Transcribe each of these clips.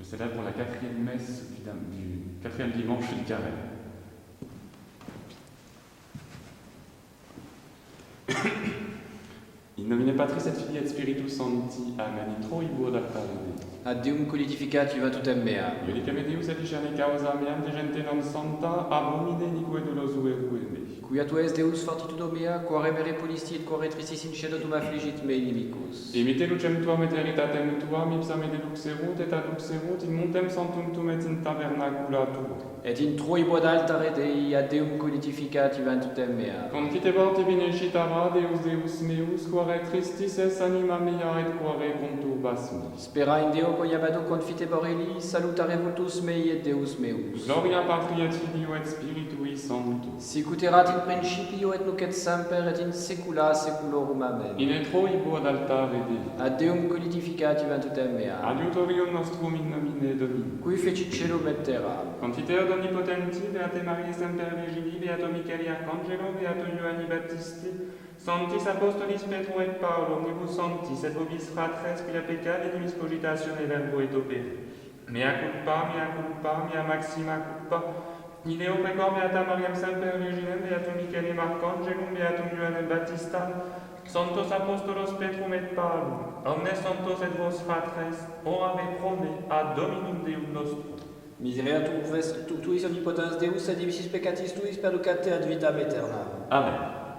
célèbre la quatrième messe du quatrième dimanche du Carême. In nomine Patris et Filii et Spiritus Sancti, Amen. Introibo ad altare. Ad Deum colidificati vatum mea. Iudice Deus et discerne causa meam de gente non santa, abomine inique dolosu erueme. Quia tu es Deus fortitudo mea, quare mere pulisti et quare tristis in cielo tum affligit me inimicus. Imite lucem tuam et veritatem tuam, ipsa me deluxerut et aduxerut in montem sanctum tum et in tabernacula tua. Et introibo ad altare Dei, ad Deum colidificati vatum mea. Confitebor tibi necitara, Deus meus, quare tristis es anima mea et quare conturbas me. Spera in Deo quoniabado confitebor Eli, salutare vultus mei et Deus meus. Gloria Patri et Filio et Spiritui Sancto. Sic ut erat in principio et nunc et semper et in saecula saeculorum. Amen. In introibo ad altare Dei. Ad Deum colidificati vatum mea. Adiutorium nostrum in nomine Domini. Cui fecit celum et terra. Confiteor omnipotenti, Beate Mariae Semper Virgini, Beato Micheli Arcangelo, Beato Ioanni Baptisti, Sanctis Apostolis Petro et Paulo, omnibus sanctis et vobis fratres, quia peccare dimis cogitatione verbo et opere. Mea culpa, mea maxima culpa. Ideo precor Beata Mariam Semper Virginem, Beato Michele Arcangelum, Beato Ioannem Baptistam, Sanctos Apostolos Petrum et Paulum, omnes sanctos et vos fratres, ora me prome ad Dominum Deum nostrum. Misereatur tuis omnipotens Deus et divisis peccatis tuis perducate ad vitam aeternam. Amen.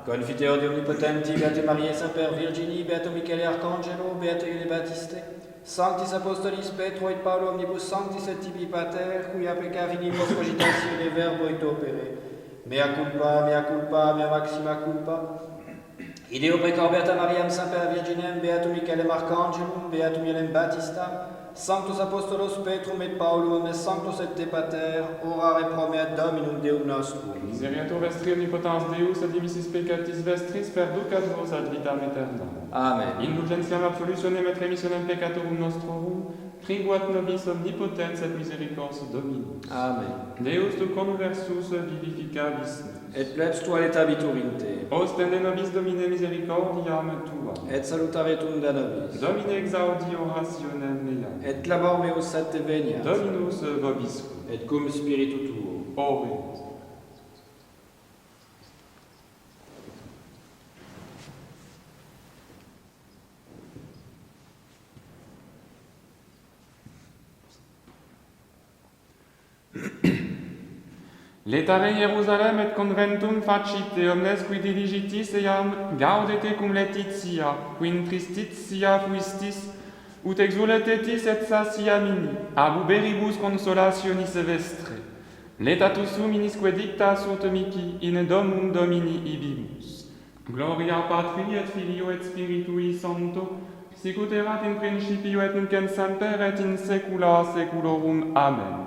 Confiteor de omnipotenti, Beate Mariae Semper Virgini, Beato Michele Arcangelo, Beato Ioanne Baptiste, Sanctis Apostolis Petro et Paulo, omnibus sanctis et tibi pater, quia peccavi nimos cogitatione verbo et opere. Mea culpa, mea maxima culpa. Ideo precor Beata Mariam Semper Virginem, Beato Michaelem Arcangelum, Beatum Ioannem Baptistam, Sanctus Apostolos Petrum et Paulo, omnes sanctos et te pater, ora reprome ad Dominum Deum nostrum. Misereatur vestri omnipotens Deus, ad divisis peccatis vestris, perducat vos ad vitam aeternam. Amen. Indulgentiam absolutionem et remissionem peccatorum nostrorum, tribuat nobis omnipotens et misericors Domini. Amen. Deus tu conversus vivificabis nos. Et plebs tua letabitur in te. Ostende nobis Domine misericordiam tua. Et salutare tunda nobis. Domine exaudi orationem meam. Et clamor meus ad te veniat. Dominus vobiscum. Et cum spiritu tuo. Oremus. Letare Hierusalem et conventum facite, omnes qui diligitis eam gaudete cum letitia, qui in tristitia fuistis, ut exuletetis et satiamini, ab uberibus consolationis vestre. Letatus suminisque dicta sunt mihi, in domum Domini ibimus. Gloria Patri et Filio et Spiritui Sancto, sic ut erat in principio et nunc et semper et in saecula saeculorum. Amen.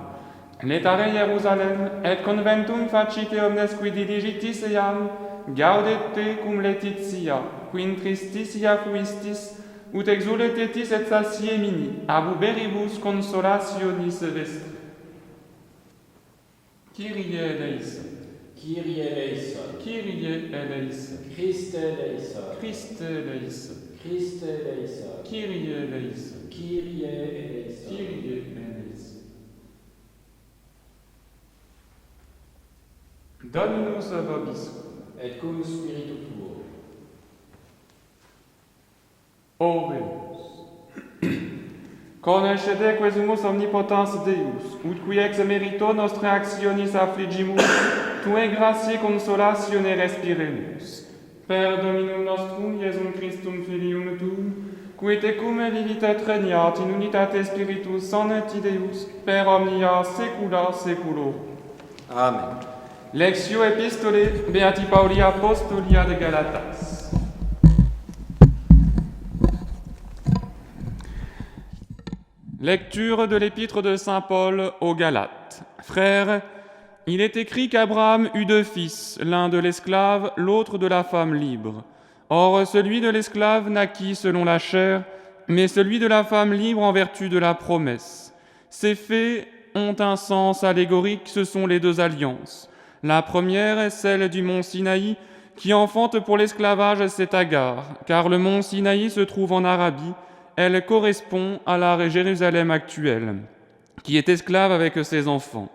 Letare Hierusalem et conventum facite omnes qui diligitis eam gaudete cum letitia, qui in tristitia fuistis, ut exuletetis et satiemini, ab uberibus consolationis vestre. Kyrie eleison. Kyrie eleison. Kyrie eleison. Christe eleison. Christe eleison. Christe eleison. Kyrie eleison. Kyrie eleison. Kyrie eleison. Dominus vobiscum. Et cum spiritu tuo. Oremus. Conoscete quesumus omnipotens Deus, ut qui ex merito nostre actionis affligimus, tue gratiae consolatione respiremus. Per Dominum nostrum, Iesum Christum Filium tuum, qui tecum vivit et regnat in unitate Spiritus Sancti Deus, per omnia saecula saeculorum. Amen. Lectio Epistolae Beati Pauli Apostoli ad Galatas. Lecture de l'épître de saint Paul aux Galates. Frères, il est écrit qu'Abraham eut deux fils, l'un de l'esclave, l'autre de la femme libre. Or, celui de l'esclave naquit selon la chair, mais celui de la femme libre en vertu de la promesse. Ces faits ont un sens allégorique, ce sont les deux alliances. La première est celle du mont Sinaï, qui enfante pour l'esclavage cet Agar, car le mont Sinaï se trouve en Arabie, elle correspond à la Jérusalem actuelle. qui est esclave avec ses enfants.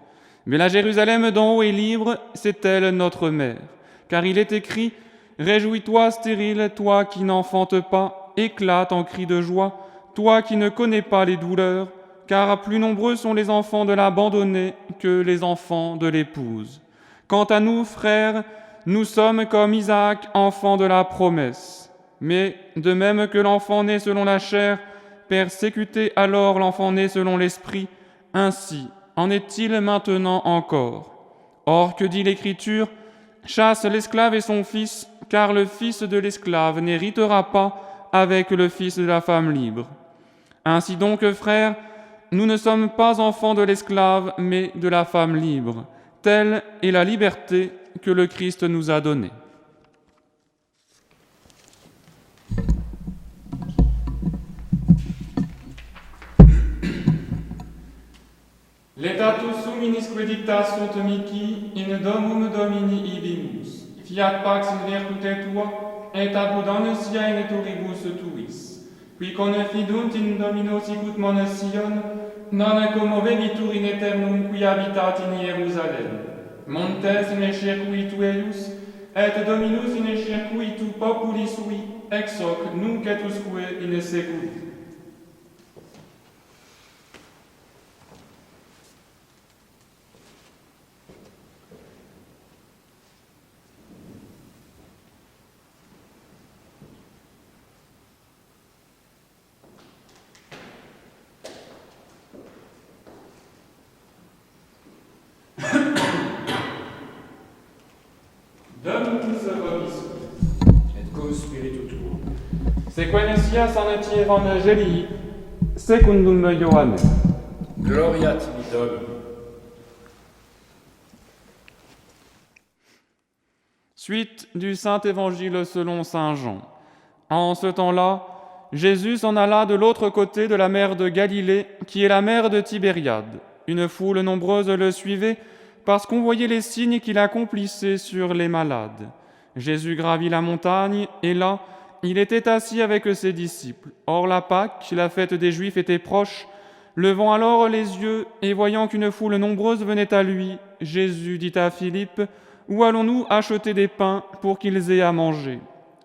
Mais la Jérusalem d'en haut est libre, c'est elle notre mère. Car il est écrit « Réjouis-toi, stérile, toi qui n'enfantes pas, éclate en cris de joie, toi qui ne connais pas les douleurs, car plus nombreux sont les enfants de l'abandonnée que les enfants de l'épouse. Quant à nous, frères, nous sommes comme Isaac, enfant de la promesse. Mais de même que l'enfant né selon la chair, persécuté alors l'enfant né selon l'esprit, ainsi en est-il maintenant encore. Or, que dit l'Écriture ? Chasse l'esclave et son fils, car le fils de l'esclave n'héritera pas avec le fils de la femme libre. Ainsi donc, frères, nous ne sommes pas enfants de l'esclave, mais de la femme libre. Telle est la liberté que le Christ nous a donnée. Letatus suminisque dicta sunt mihi in domum Domini ibimus. Fiat pax in virtute tua, et abundans sia in turibus tuis. Qui confidunt in Domino sicut Sion, non commovebitur in aeternum qui habitat in Hierusalem. Montes in circuitu eius, et Dominus in circuitu populi sui, ex hoc nunc et usque in seculi. Dominus vobiscum. Et cum spiritu tuo. Sequenesias an Evangelii secundum Ioannem. Gloria tibi Domini. Suite du Saint-Évangile selon saint Jean. En ce temps-là, Jésus s'en alla de l'autre côté de la mer de Galilée, qui est la mer de Tibériade. Une foule nombreuse le suivait, parce qu'on voyait les signes qu'il accomplissait sur les malades. Jésus gravit la montagne, et là, il était assis avec ses disciples. Or la Pâque, la fête des Juifs, était proche. Levant alors les yeux, et voyant qu'une foule nombreuse venait à lui, Jésus dit à Philippe, « Où allons-nous acheter des pains pour qu'ils aient à manger ?»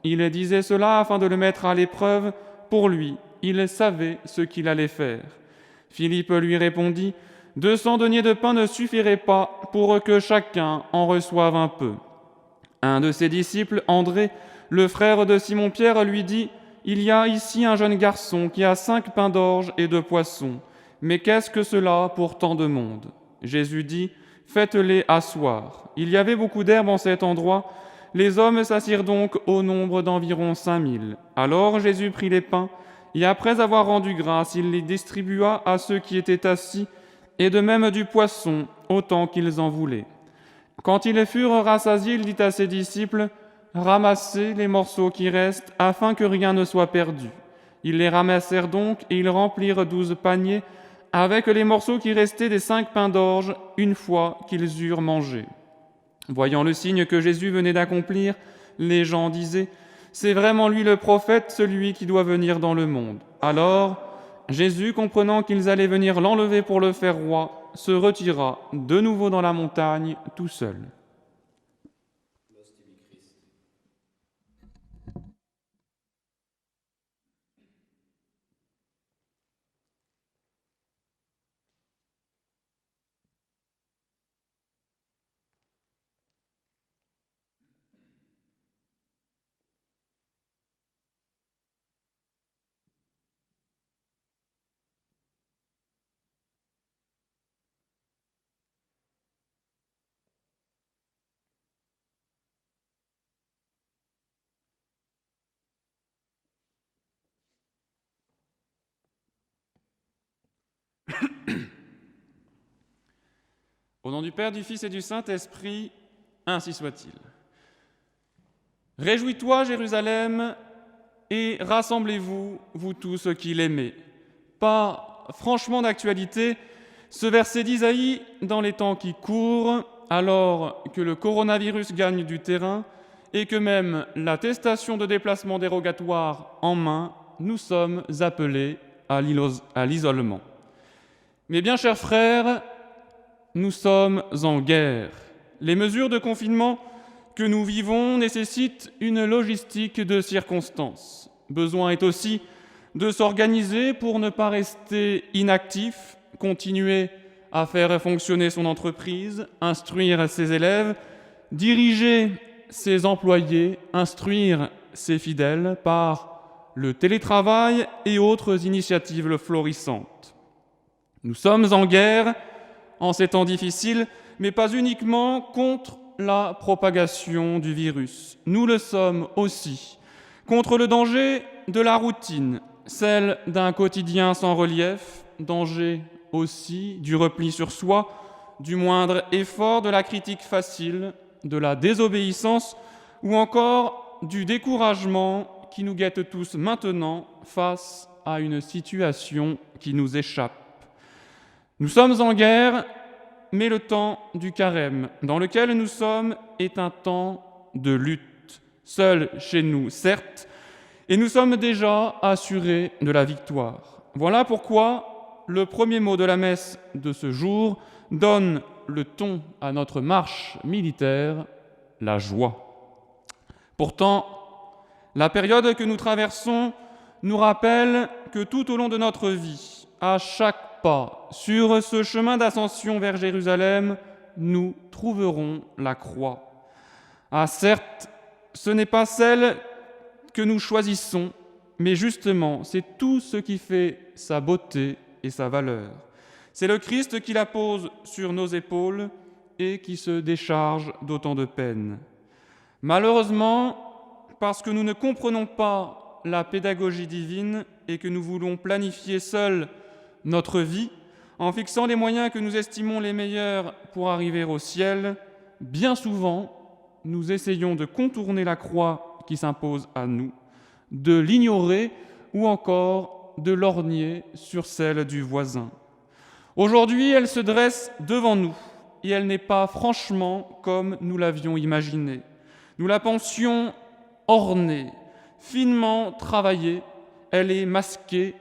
Il disait cela afin de le mettre à l'épreuve. Pour lui, il savait ce qu'il allait faire. Philippe lui répondit, 200 deniers de pain ne suffiraient pas pour que chacun en reçoive un peu. Un de ses disciples, André, le frère de Simon-Pierre, lui dit, « Il y a ici un jeune garçon qui a 5 pains d'orge et 2 poissons. Mais qu'est-ce que cela pour tant de monde ?» Jésus dit, « Faites-les asseoir. » Il y avait beaucoup d'herbe en cet endroit. Les hommes s'assirent donc au nombre d'environ 5000. Alors Jésus prit les pains, et après avoir rendu grâce, il les distribua à ceux qui étaient assis, et de même du poisson, autant qu'ils en voulaient. Quand ils furent rassasiés, il dit à ses disciples, « Ramassez les morceaux qui restent, afin que rien ne soit perdu. » Ils les ramassèrent donc, et ils remplirent 12 paniers, avec les morceaux qui restaient des 5 pains d'orge, une fois qu'ils eurent mangé. Voyant le signe que Jésus venait d'accomplir, les gens disaient, « C'est vraiment lui le prophète, celui qui doit venir dans le monde. » Alors, Jésus, comprenant qu'ils allaient venir l'enlever pour le faire roi, se retira de nouveau dans la montagne tout seul. Au nom du Père, du Fils et du Saint-Esprit, ainsi soit-il. Réjouis-toi, Jérusalem, et rassemblez-vous, vous tous qui l'aimez. Pas franchement d'actualité, ce verset d'Isaïe, dans les temps qui courent, alors que le coronavirus gagne du terrain et que même l'attestation de déplacement dérogatoire en main, nous sommes appelés à l'isolement. Mes bien chers frères, nous sommes en guerre. Les mesures de confinement que nous vivons nécessitent une logistique de circonstances. Besoin est aussi de s'organiser pour ne pas rester inactif, continuer à faire fonctionner son entreprise, instruire ses élèves, diriger ses employés, instruire ses fidèles par le télétravail et autres initiatives florissantes. Nous sommes en guerre en ces temps difficiles, mais pas uniquement contre la propagation du virus. Nous le sommes aussi contre le danger de la routine, celle d'un quotidien sans relief, danger aussi du repli sur soi, du moindre effort, de la critique facile, de la désobéissance ou encore du découragement qui nous guette tous maintenant face à une situation qui nous échappe. Nous sommes en guerre, mais le temps du carême dans lequel nous sommes est un temps de lutte, seul chez nous, certes, et nous sommes déjà assurés de la victoire. Voilà pourquoi le premier mot de la messe de ce jour donne le ton à notre marche militaire, la joie. Pourtant, la période que nous traversons nous rappelle que tout au long de notre vie, à chaque pas sur ce chemin d'ascension vers Jérusalem, nous trouverons la croix. Ah certes, ce n'est pas celle que nous choisissons, mais justement, c'est tout ce qui fait sa beauté et sa valeur. C'est le Christ qui la pose sur nos épaules et qui se décharge d'autant de peine. Malheureusement, parce que nous ne comprenons pas la pédagogie divine et que nous voulons planifier seuls notre vie, en fixant les moyens que nous estimons les meilleurs pour arriver au ciel, bien souvent, nous essayons de contourner la croix qui s'impose à nous, de l'ignorer ou encore de lorgner sur celle du voisin. Aujourd'hui, elle se dresse devant nous et elle n'est pas franchement comme nous l'avions imaginé. Nous la pensions ornée, finement travaillée, elle est masquée,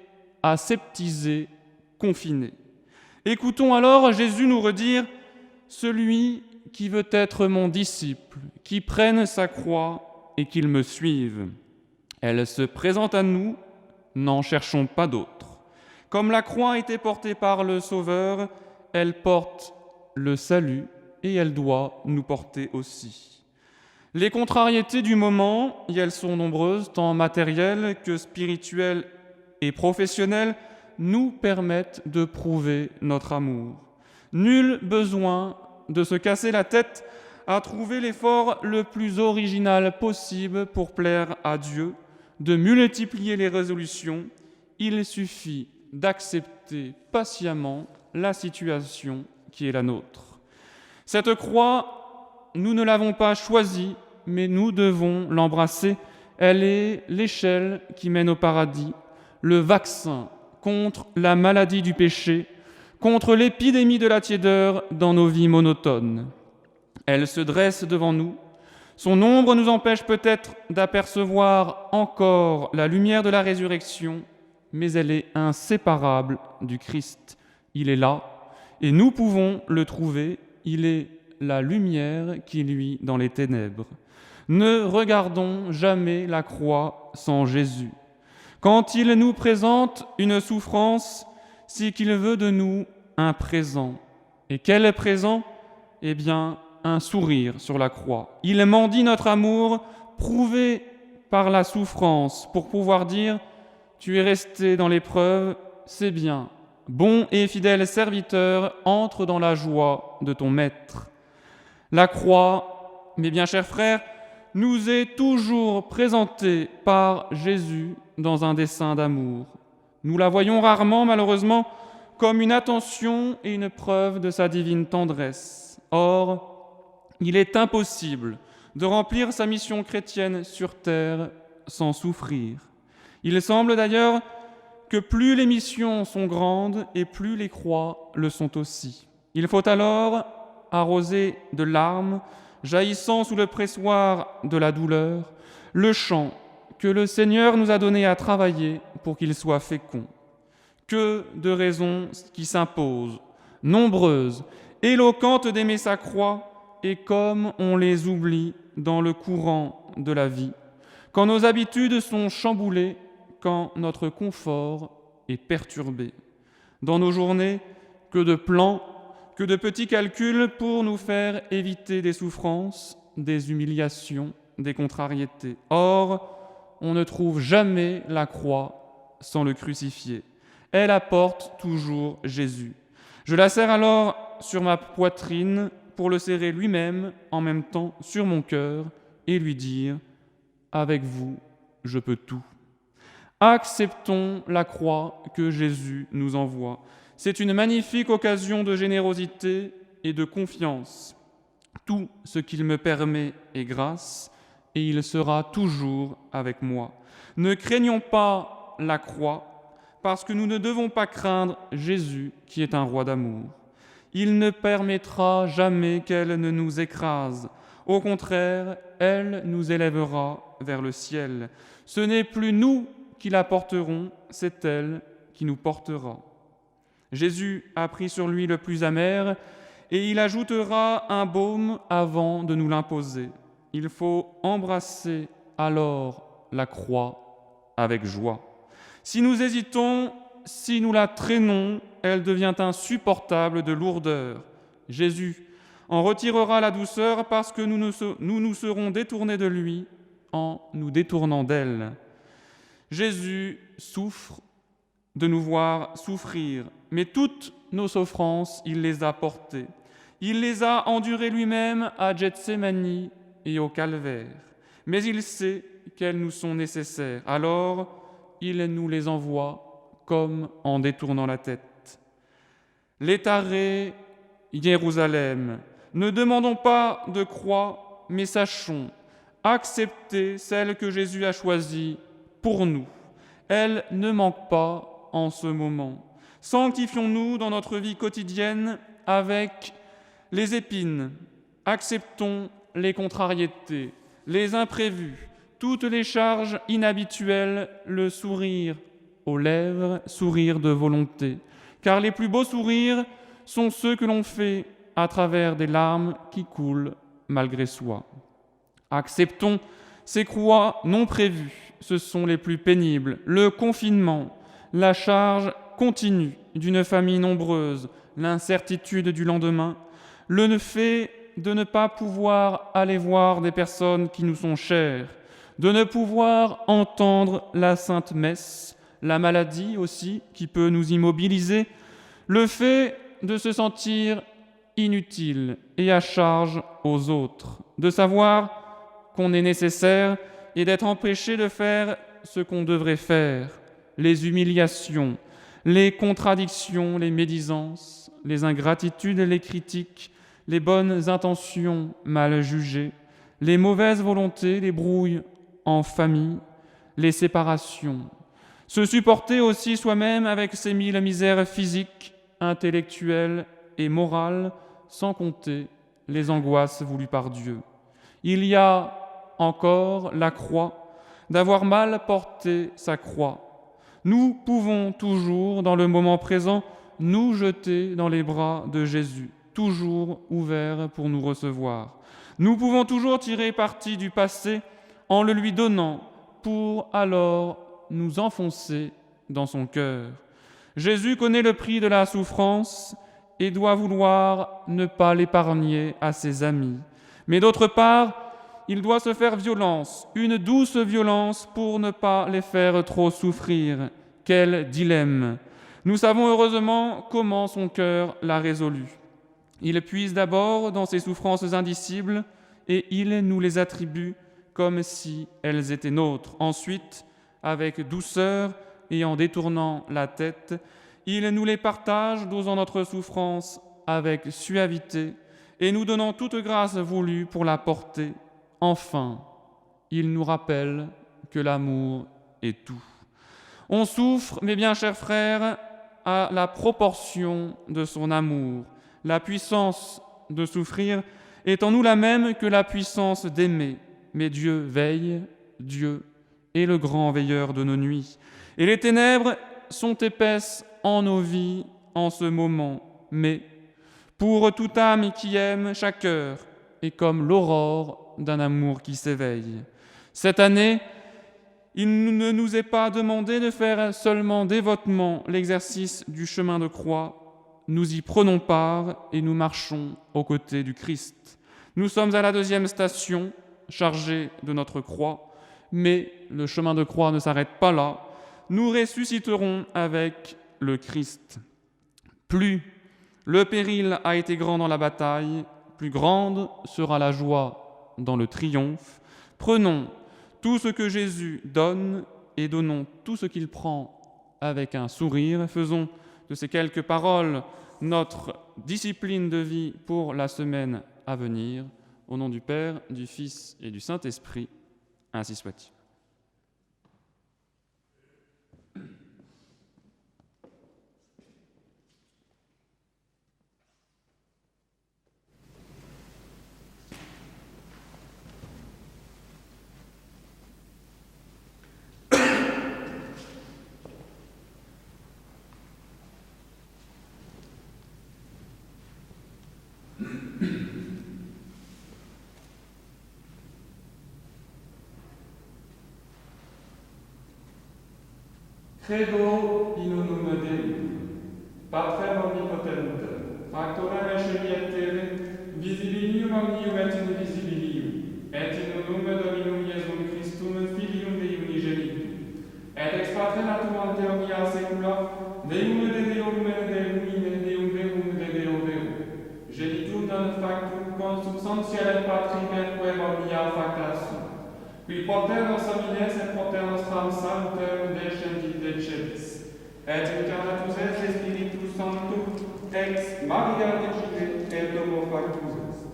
aseptisée, confinée. Écoutons alors Jésus nous redire « Celui qui veut être mon disciple, qui prenne sa croix et qu'il me suive. » Elle se présente à nous, n'en cherchons pas d'autre. Comme la croix a été portée par le Sauveur, elle porte le salut et elle doit nous porter aussi. Les contrariétés du moment, et elles sont nombreuses, tant matérielles que spirituelles et professionnelles, nous permettent de prouver notre amour. Nul besoin de se casser la tête à trouver l'effort le plus original possible pour plaire à Dieu, de multiplier les résolutions. Il suffit d'accepter patiemment la situation qui est la nôtre. Cette croix, nous ne l'avons pas choisie, mais nous devons l'embrasser. Elle est l'échelle qui mène au paradis, le vaccin contre la maladie du péché, contre l'épidémie de la tiédeur dans nos vies monotones. Elle se dresse devant nous. Son ombre nous empêche peut-être d'apercevoir encore la lumière de la résurrection, mais elle est inséparable du Christ. Il est là, et nous pouvons le trouver. Il est la lumière qui luit dans les ténèbres. Ne regardons jamais la croix sans Jésus. Quand il nous présente une souffrance, c'est qu'il veut de nous un présent. Et quel présent ? Eh bien, un sourire sur la croix. Il mendie notre amour, prouvé par la souffrance, pour pouvoir dire « Tu es resté dans l'épreuve, c'est bien. Bon et fidèle serviteur, entre dans la joie de ton maître. » La croix, mes bien chers frères, nous est toujours présentée par Jésus dans un dessein d'amour. Nous la voyons rarement, malheureusement, comme une attention et une preuve de sa divine tendresse. Or, il est impossible de remplir sa mission chrétienne sur terre sans souffrir. Il semble d'ailleurs que plus les missions sont grandes et plus les croix le sont aussi. Il faut alors arroser de larmes, jaillissant sous le pressoir de la douleur, le champ que le Seigneur nous a donné à travailler pour qu'il soit fécond. Que de raisons qui s'imposent, nombreuses, éloquentes d'aimer sa croix, et comme on les oublie dans le courant de la vie, quand nos habitudes sont chamboulées, quand notre confort est perturbé. Dans nos journées, que de plans, que de petits calculs pour nous faire éviter des souffrances, des humiliations, des contrariétés. Or, on ne trouve jamais la croix sans le crucifié. Elle apporte toujours Jésus. Je la serre alors sur ma poitrine pour le serrer lui-même en même temps sur mon cœur et lui dire « Avec vous, je peux tout ». Acceptons la croix que Jésus nous envoie. C'est une magnifique occasion de générosité et de confiance. Tout ce qu'il me permet est grâce, et il sera toujours avec moi. Ne craignons pas la croix, parce que nous ne devons pas craindre Jésus, qui est un roi d'amour. Il ne permettra jamais qu'elle ne nous écrase. Au contraire, elle nous élèvera vers le ciel. Ce n'est plus nous qui la porterons, c'est elle qui nous portera. Jésus a pris sur lui le plus amer, et il ajoutera un baume avant de nous l'imposer. Il faut embrasser alors la croix avec joie. Si nous hésitons, si nous la traînons, elle devient insupportable de lourdeur. Jésus en retirera la douceur parce que nous nous serons détournés de lui en nous détournant d'elle. Jésus souffre de nous voir souffrir, mais toutes nos souffrances, il les a portées. Il les a endurées lui-même à Gethsémani et au calvaire. Mais il sait qu'elles nous sont nécessaires. Alors, il nous les envoie comme en détournant la tête. Létaré, Jérusalem, ne demandons pas de croix, mais sachons accepter celle que Jésus a choisie pour nous. Elle ne manque pas en ce moment. Sanctifions-nous dans notre vie quotidienne avec les épines. Acceptons les contrariétés, les imprévus, toutes les charges inhabituelles, le sourire aux lèvres, sourire de volonté. Car les plus beaux sourires sont ceux que l'on fait à travers des larmes qui coulent malgré soi. Acceptons ces croix non prévues, ce sont les plus pénibles, le confinement, la charge continue d'une famille nombreuse, l'incertitude du lendemain, le fait de ne pas pouvoir aller voir des personnes qui nous sont chères, de ne pouvoir entendre la Sainte Messe, la maladie aussi qui peut nous immobiliser, le fait de se sentir inutile et à charge aux autres, de savoir qu'on est nécessaire et d'être empêché de faire ce qu'on devrait faire, les humiliations, les contradictions, les médisances, les ingratitudes, les critiques, les bonnes intentions mal jugées, les mauvaises volontés, les brouilles en famille, les séparations. Se supporter aussi soi-même avec ses mille misères physiques, intellectuelles et morales, sans compter les angoisses voulues par Dieu. Il y a encore la croix, d'avoir mal porté sa croix. Nous pouvons toujours, dans le moment présent, nous jeter dans les bras de Jésus, toujours ouvert pour nous recevoir. Nous pouvons toujours tirer parti du passé en le lui donnant pour alors nous enfoncer dans son cœur. Jésus connaît le prix de la souffrance et doit vouloir ne pas l'épargner à ses amis. Mais d'autre part, il doit se faire violence, une douce violence pour ne pas les faire trop souffrir. Quel dilemme! Nous savons heureusement comment son cœur l'a résolu. Il puise d'abord dans ses souffrances indicibles et il nous les attribue comme si elles étaient nôtres. Ensuite, avec douceur et en détournant la tête, il nous les partage, dosant notre souffrance avec suavité et nous donnant toute grâce voulue pour la porter. Enfin, il nous rappelle que l'amour est tout. On souffre, mes bien chers frères, à la proportion de son amour. La puissance de souffrir est en nous la même que la puissance d'aimer. Mais Dieu veille, Dieu est le grand veilleur de nos nuits. Et les ténèbres sont épaisses en nos vies en ce moment, mais pour toute âme qui aime chaque heure et comme l'aurore d'un amour qui s'éveille. Cette année, il ne nous est pas demandé de faire seulement dévotement l'exercice du chemin de croix. Nous y prenons part et nous marchons aux côtés du Christ. Nous sommes à la 2e station, chargée de notre croix, mais le chemin de croix ne s'arrête pas là. Nous ressusciterons avec le Christ. Plus le péril a été grand dans la bataille, plus grande sera la joie dans le triomphe. Prenons tout ce que Jésus donne et donnons tout ce qu'il prend avec un sourire. Faisons de ces quelques paroles notre discipline de vie pour la semaine à venir. Au nom du Père, du Fils et du Saint-Esprit, ainsi soit-il. Credo in unum Deum, Patrem omnipotentem, factorem scelietere, visibilium omnium et invisibilium, et in unum Dominum Iesum Christum, Filium Dei unigenitum, et ex Patre natum ante omnia saecula, Deum de Deum et Deum in Deum verum de Deo verum, genitum non factum consubstantiae Patri perquem omnia facta sum, qui poter nos homines et poter nostram salutem descendit de celis, et incarnatus est Spiritus Sanctus, ex Maria Virgine et Domo Factus.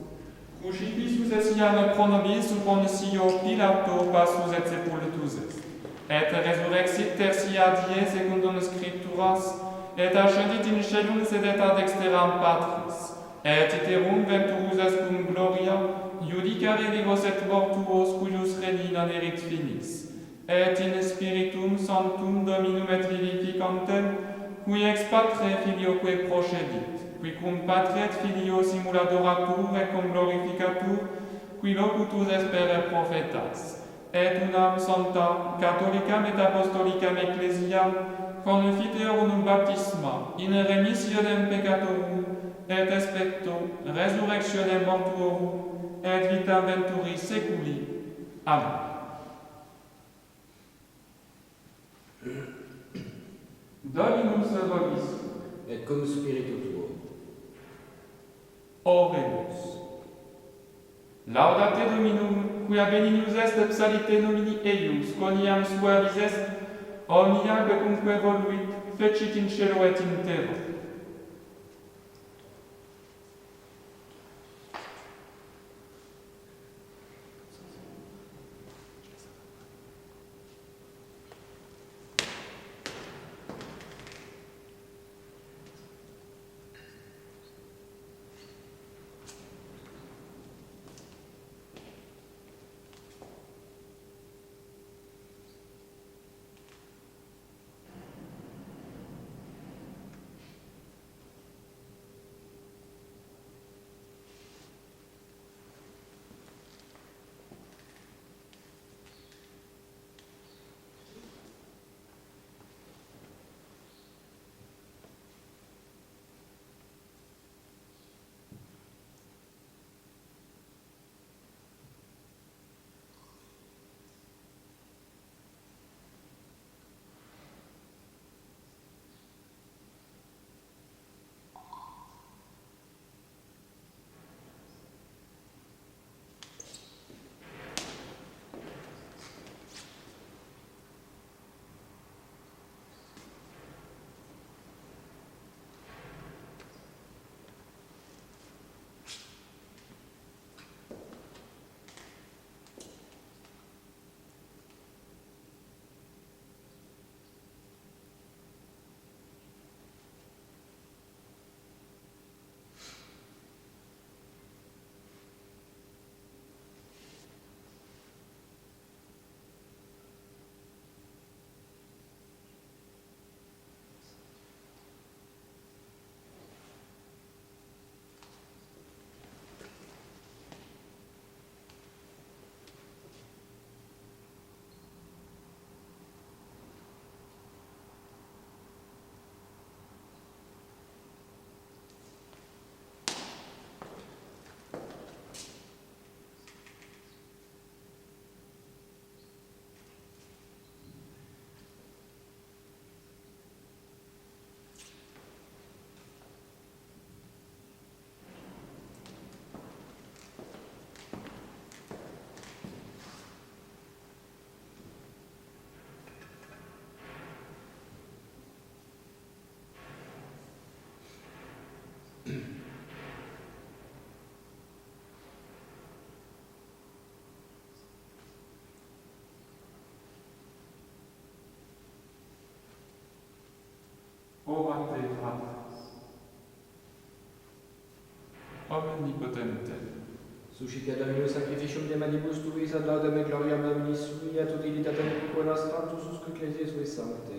Crucifixus est iam pro nobis sub Poncio Pilato passus et sepultus est, et resurrexit tertia die secundum Scripturas, et ascendit in caelum sedet ad dexteram Patris, et iterum venturus est cum gloria, iudicare vivos et mortuos cuius regni non erit finis, et in spiritum sanctum Dominum et vivificantem, qui ex Patre filioque procedit, qui cum Patre et Filio simuladoratur et cum glorificatur, qui locutus espere prophetas, et unam sanctam, catholicam et apostolicam ecclesiam, confiteorum baptisma, in remissionem peccatorum, et expecto resurrectionem mortuorum, et vitam venturis seculi. Amen. Dominus vobis, Et cum spiritu tuo. Oremus. Laudate Dominum, quia benignus est psalite nomini eius, quoniam suavis est, omnia quecumque voluit, fecit in cielo et in terra. orate fratres. Omnipotente, Suscita Dominus sacrificium de manibus tuis ad laudem et gloriam Domini sui, et utilitatem equique nostram, tu susque ecclesiae sui sancte.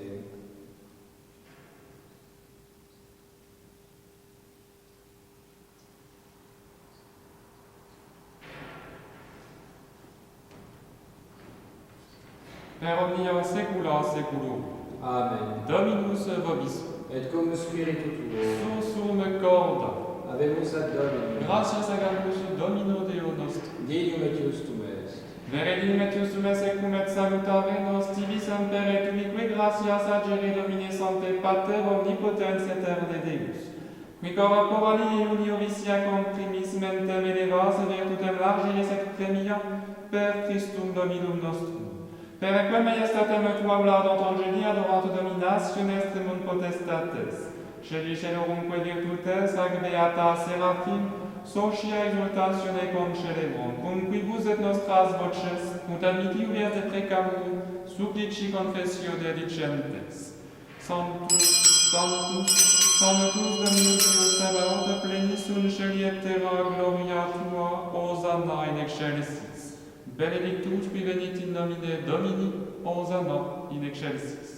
per omnia saecula saeculorum. Amen. Dominus vobiscum. Et cum spiritu tuo. Sursum corda. Habemus ad Domini. Gratias agamus Domino Deo nostro. Deum et justum est. Veredum et justum est secum et salutare nos tibi semper et ubique gratias agere Domine Sancte Pater omnipotens eterne Deus. Qui corporali et unio vicia comprimis mentem elevas et virtutem largiris et premia per Christum Dominum nostrum. Per quem eiestatem tua laudant angeli adorant dominationes tremum potestates. Scegli celorumque virtutes ac beata Seraphim, socia exultatione concelebrant, cum quibus et nostras voces, ut admittiu vierte precamur, supplici confessio dedicentes. Sanctus, Sanctus, Sanctus Dominus Deus Sabaoth, plenis sunt celi et terra gloria tua, Hosanna in excelsis. Benedictus qui venit in nomine Domini, Hosanna in excelsis.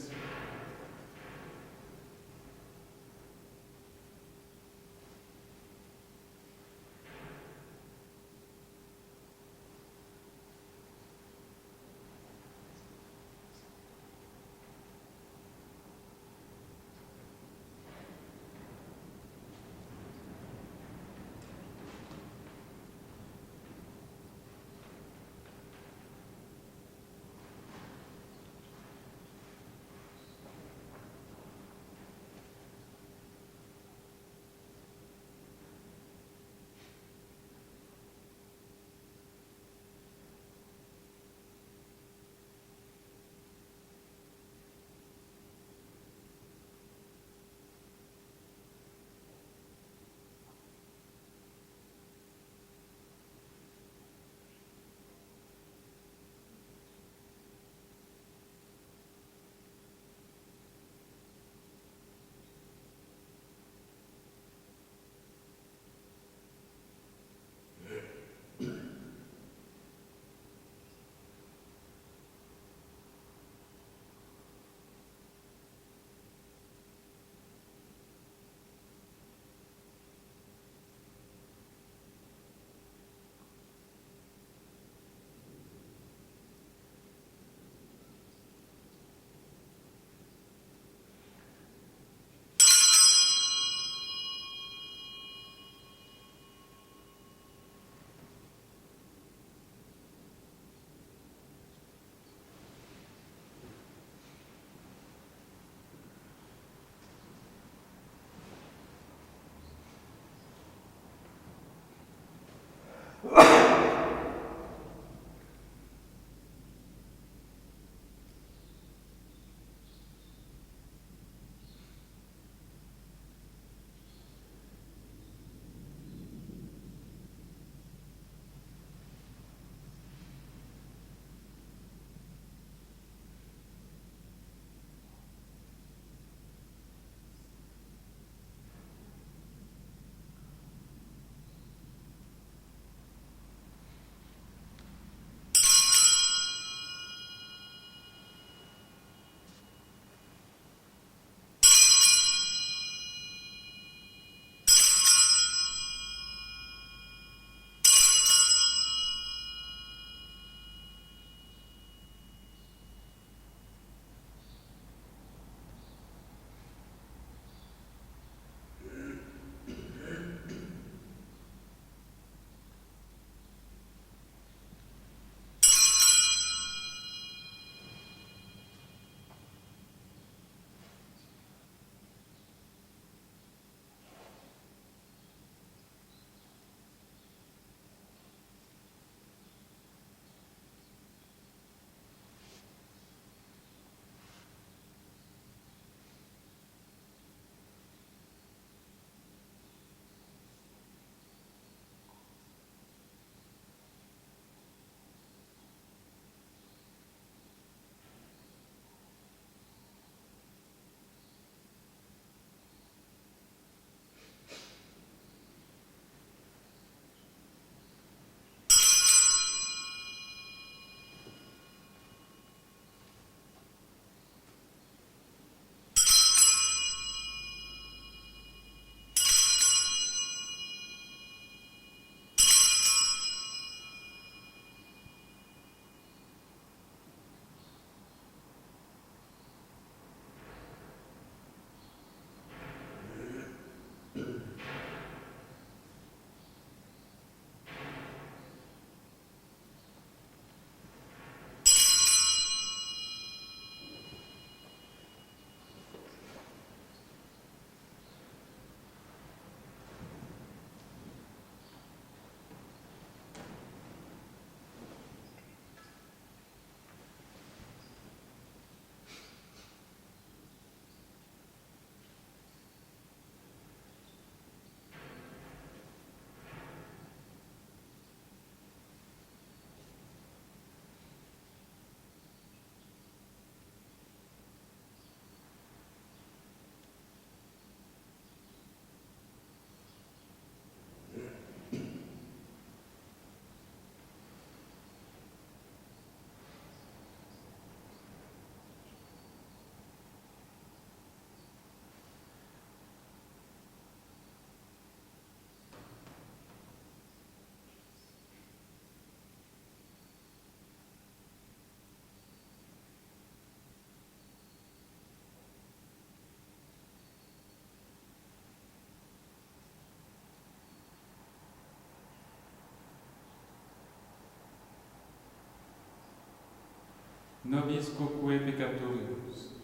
nobis quoque peccatoribus.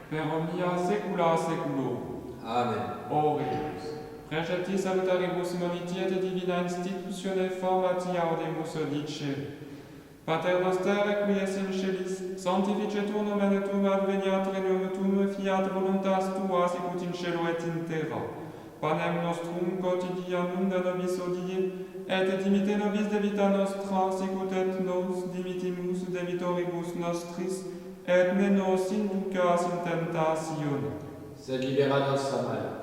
Per omnia saecula saeculorum. Amen. Oremus. Preceti salutaribus moniti et divina institutione formati audemus dicere. Pater noster, qui es in celis, sanctificetur nomen tuum, adveniat regnum tuum, fiat voluntas tua, sicut in cielo et in terra. Panem nostrum quotidianum da nobis hodie, et dimite nobis debita nostra, sicut et nos dimitimus debitoribus nostris, et ne nos inducas in tentatione, Sed libera nos a mal.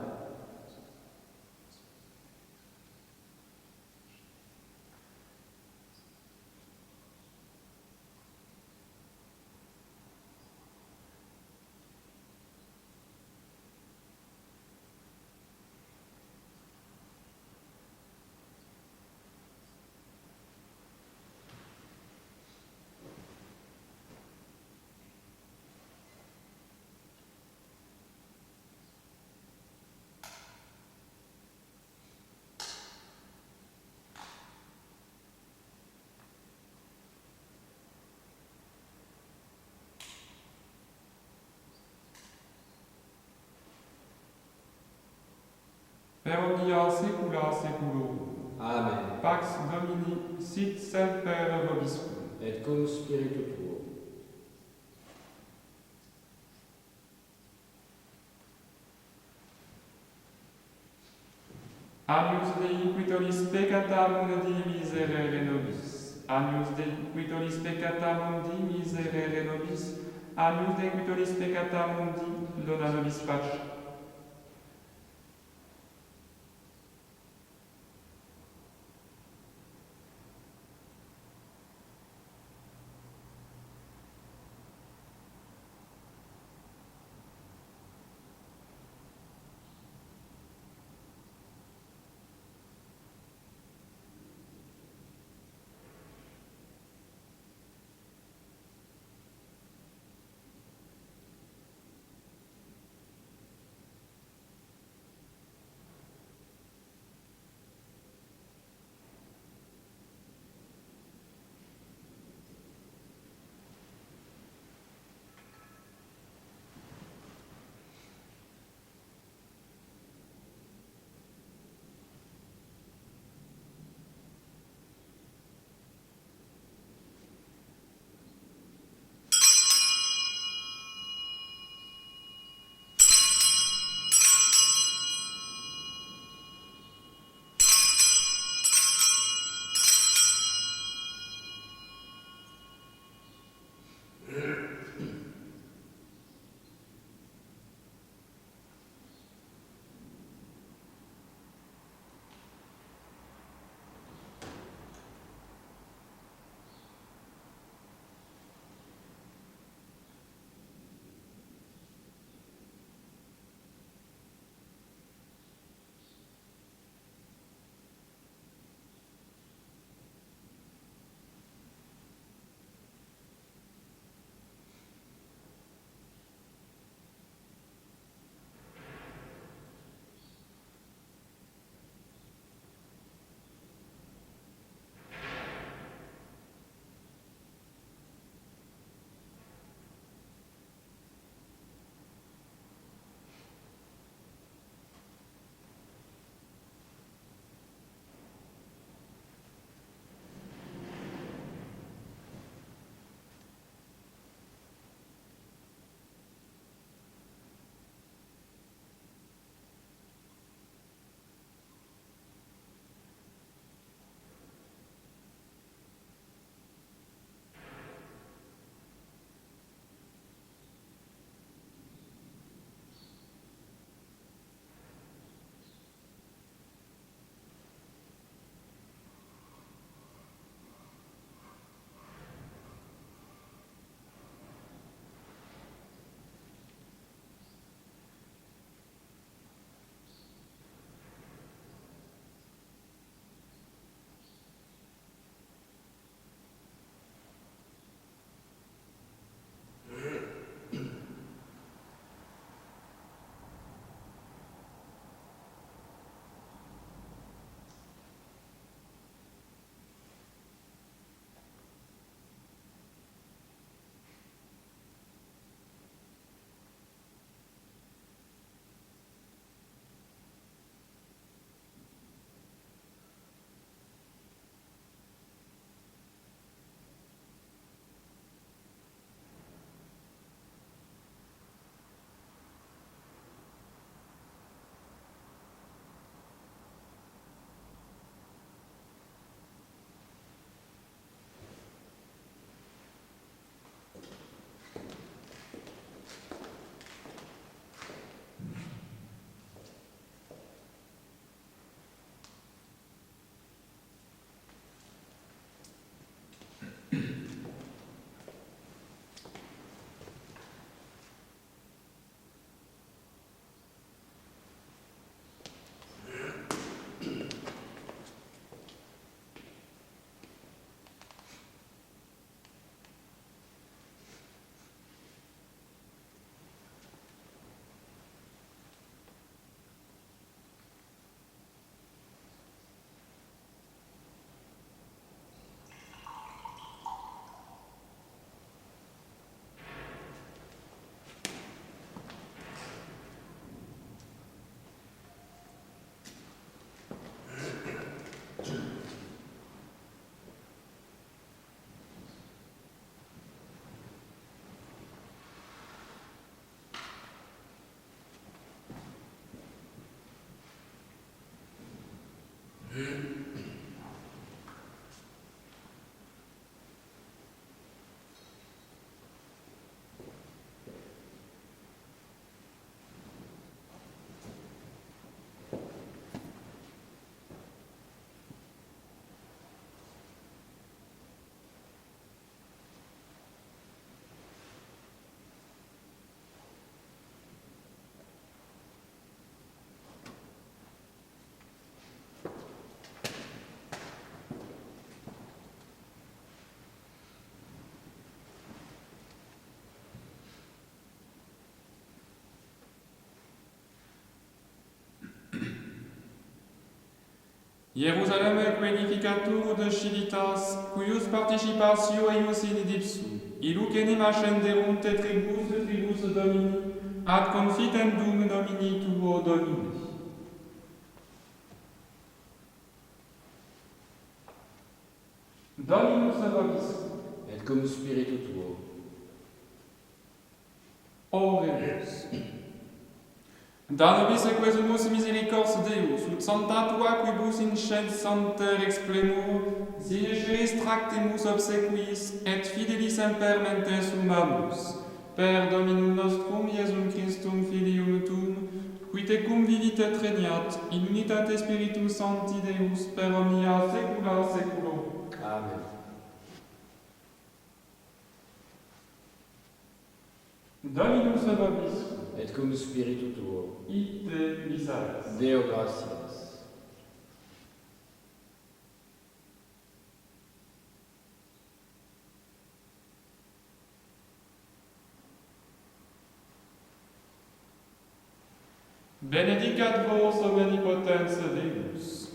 per omnia saecula saeculorum. Amen. Pax Domini, sit semper vobiscum. Et cum spiritu tuo. Agnus Dei, qui tollis peccata mundi, miserere nobis. Agnus Dei, qui tollis peccata mundi, miserere nobis. Agnus Dei, qui tollis peccata mundi, dona nobis pace. Jerusalem quenificatur de civilitas, cuius participatio eius in idipsu, illuc enim ascenderunt et tribus Domini, ad confitendum Domini tuo Domini. Dominus vobiscum. Et cum spiritu tuo. Oremus. Da nobis quesumus misericors Deus, ut santa tua quibus incens santer explemur, sine ceris tractemus obsequis, et fidelis semper mentes humamus, per Dominum nostrum Iesum Christum Filium tuum, qui tecum vivit et regnat, in unitate Spiritus Sancti Deus, per omnia saecula saeculorum. Amen. Dominus vobiscum. Et cum spiritu tuo. Ite miseris. Deo gratias. Benedicat vos omnipotens Deus,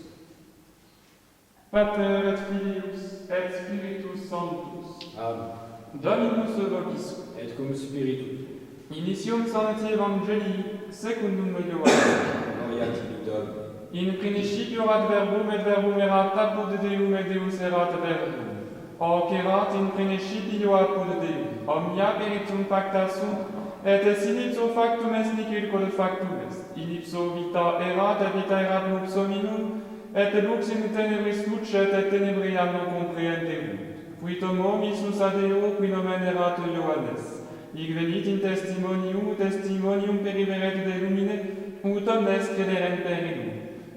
Pater et Filius et Spiritus Sanctus. Amen. Dominus vobiscum. Et cum spiritu tuo. Initium Sancti Evangelii secundum Ioannem. Gloria tibi Domini. In principio erat verbum et verbum erat apud Deum et Deus erat verbum. Hoc erat in principio apud Deum. Omnia peritum facta sunt, et es in ipso factum est nihil quod factum est. In ipso vita et vita erat lux hominum, et lux in tenebris lucet et tenebriam non comprehenderunt. Fuit homo missus ad Deo qui nomen erat Ioannes. Hic venit in testimonium periveret de lumine, ut omnes crederent per illum.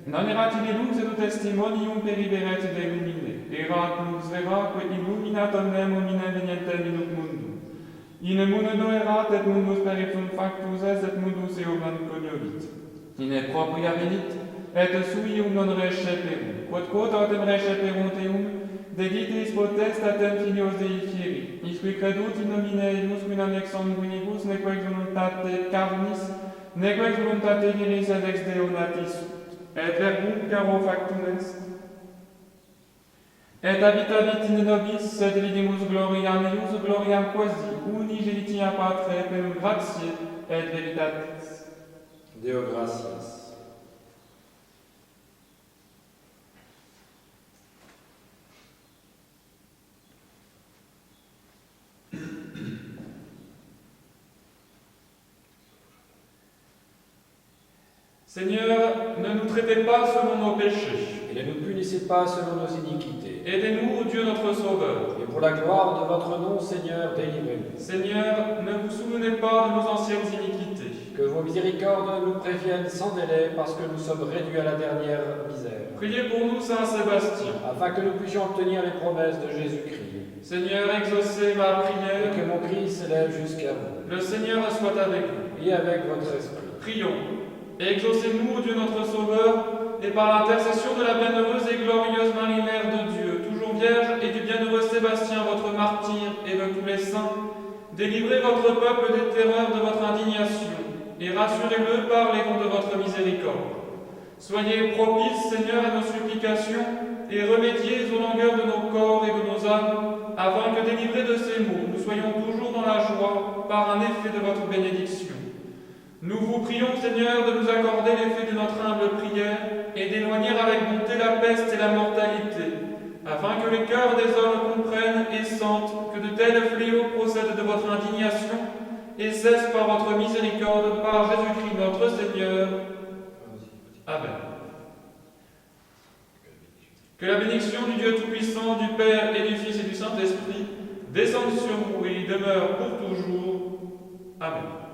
Non erat in lux et testimonium periveret de lumine, erat lux veraque illuminat omnem hominem venientem in hoc mundum. In mundo erat et mundus per ipsum factus est et mundus eum non coniovit. In propria venit, et suium non receperunt, quod autem receperunt eum, deditis potestatem filios Dei fieri, isqui credut in nomine eius qui non ex sanguinibus, neque ex voluntate carnis, neque ex voluntate viris et ex Deo natis sunt. Et verbum caro factum est. Et habitavit in nobis, sed vidimus gloriam eius, gloriam quasi, unigenitia Patre, per gratiae et veritatis. Deo gratias. Seigneur, ne nous traitez pas selon nos péchés. Et ne nous punissez pas selon nos iniquités. Aidez-nous, Dieu notre Sauveur. Et pour la gloire de votre nom, Seigneur, délivrez-nous. Seigneur, ne vous souvenez pas de nos anciennes iniquités. Que vos miséricordes nous préviennent sans délai, parce que nous sommes réduits à la dernière misère. Priez pour nous, Saint Sébastien. Afin que nous puissions obtenir les promesses de Jésus-Christ. Seigneur, exaucez ma Et prière. que mon cri s'élève jusqu'à vous. Le Seigneur soit avec vous. Et avec votre esprit. Prions. Et exaucez-nous, Dieu notre Sauveur, et par l'intercession de la bienheureuse et glorieuse Marie-Mère de Dieu, toujours vierge, et du bienheureux Sébastien, votre martyr, et de tous les saints, délivrez votre peuple des terreurs de votre indignation, et rassurez-le par les dons de votre miséricorde. Soyez propices, Seigneur, à nos supplications, et remédiez aux langueurs de nos corps et de nos âmes, afin que, délivrés de ces maux, nous soyons toujours dans la joie par un effet de votre bénédiction. Nous vous prions, Seigneur, de nous accorder l'effet de notre humble prière et d'éloigner avec bonté la peste et la mortalité, afin que les cœurs des hommes comprennent et sentent que de tels fléaux procèdent de votre indignation et cessent par votre miséricorde, par Jésus-Christ notre Seigneur. Amen. Que la bénédiction du Dieu Tout-Puissant, du Père et du Fils et du Saint-Esprit descende sur vous et y demeure pour toujours. Amen.